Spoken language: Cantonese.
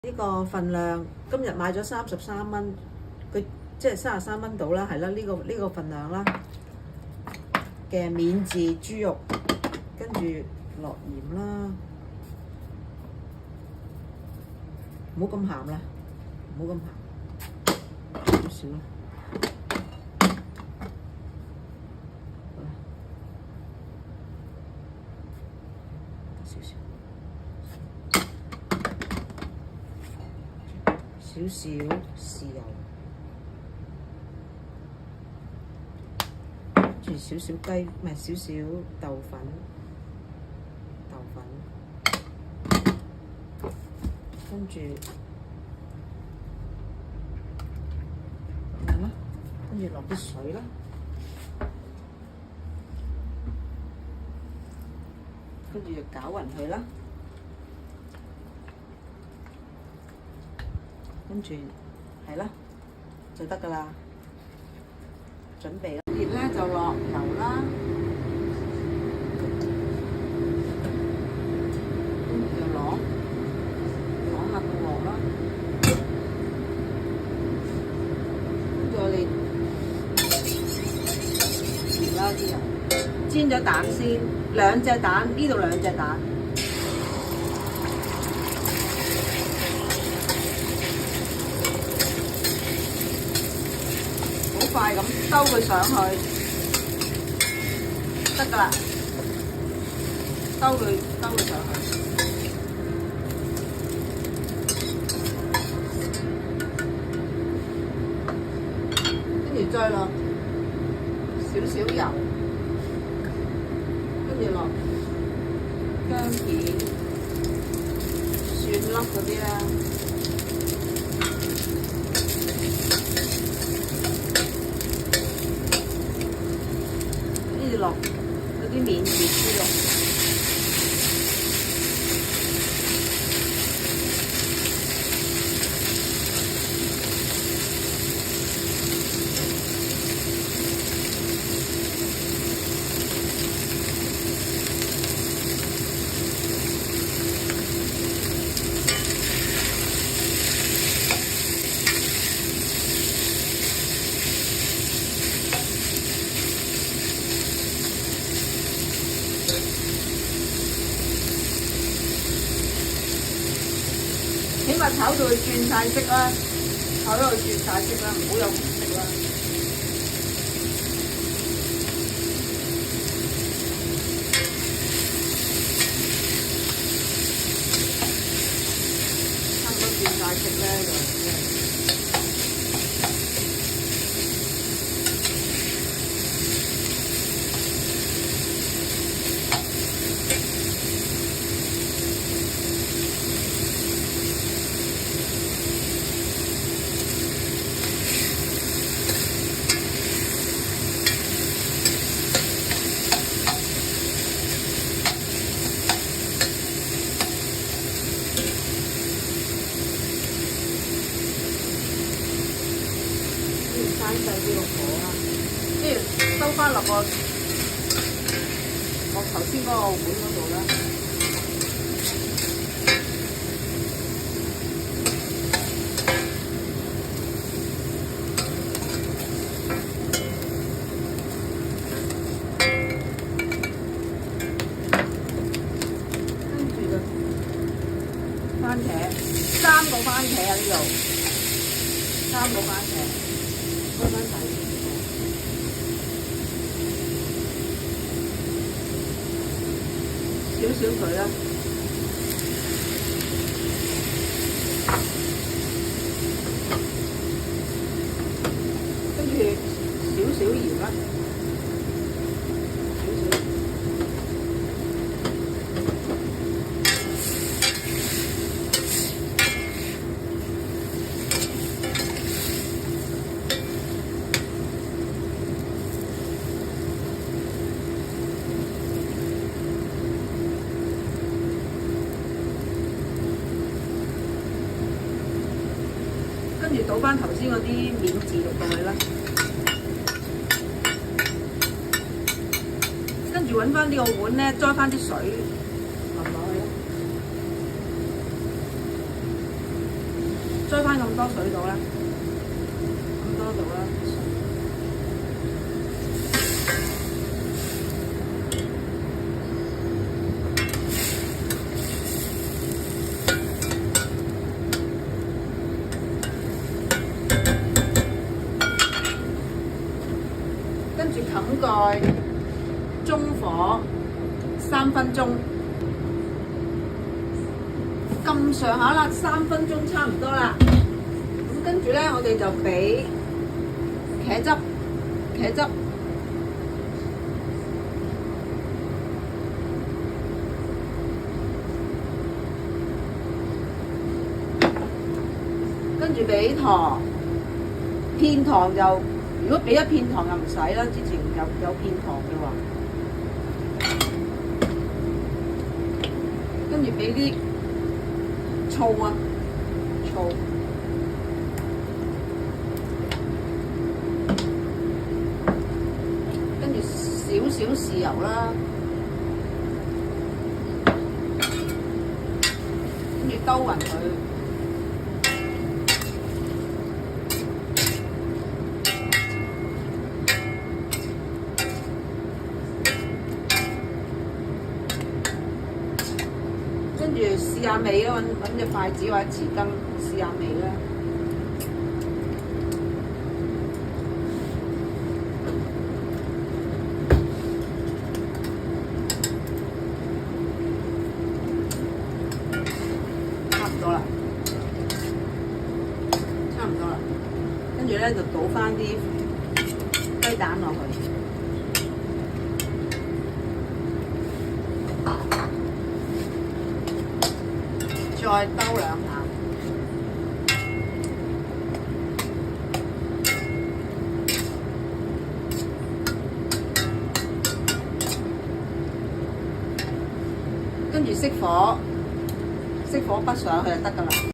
呢個份量今日買咗33蚊，佢即係33蚊到啦，係啦，呢個份量啦嘅免治豬肉，跟住落鹽啦，唔好咁鹹啦，唔好咁鹹，少少啦。少少豉油，跟住少少雞，唔係少少豆粉，跟住係啦，跟住落啲水啦，跟住就攪勻佢啦。跟住係啦，就得㗎啦。準備啦，熱咧就落油啦，跟住就啷下個鑊啦。跟住我哋熱啦啲油，煎咗蛋先，2隻蛋，呢度2隻蛋。快咁兜佢上去，得㗎啦，兜佢上去，跟住再落少少油，跟住落薑片、蒜粒嗰啲啦。落嗰啲免治豬肉，起碼炒到佢轉晒色啦，炒到佢轉晒色啦，唔好有紅色啦。差唔多轉晒色咧就。閂細啲個火啦，跟住收翻落我頭先嗰個碗嗰度啦。跟住就番茄，3個番茄啊呢度，3個番茄。開翻底，少少水啦，跟住少少鹽啦，跟住倒翻頭先嗰啲免治肉落去啦，跟住揾翻呢個碗咧，裝翻啲水淋落去啦。追翻咁多水到啦，咁多度啦。跟住冚蓋，中火3分鐘，咁上下啦，3分鐘差唔多啦。咁跟住咧，我哋就俾茄汁，跟住俾糖，片糖就如果俾一片糖就唔使啦，之前有片糖嘅話，跟住俾啲醋啊，跟住少少豉油啦，跟住兜勻佢。跟住試下味啦，揾隻筷子或者匙羹試下味啦。差唔多啦，跟住咧就倒翻啲雞蛋落去。再兜2下，跟住熄火，熄火筆上去就得㗎啦。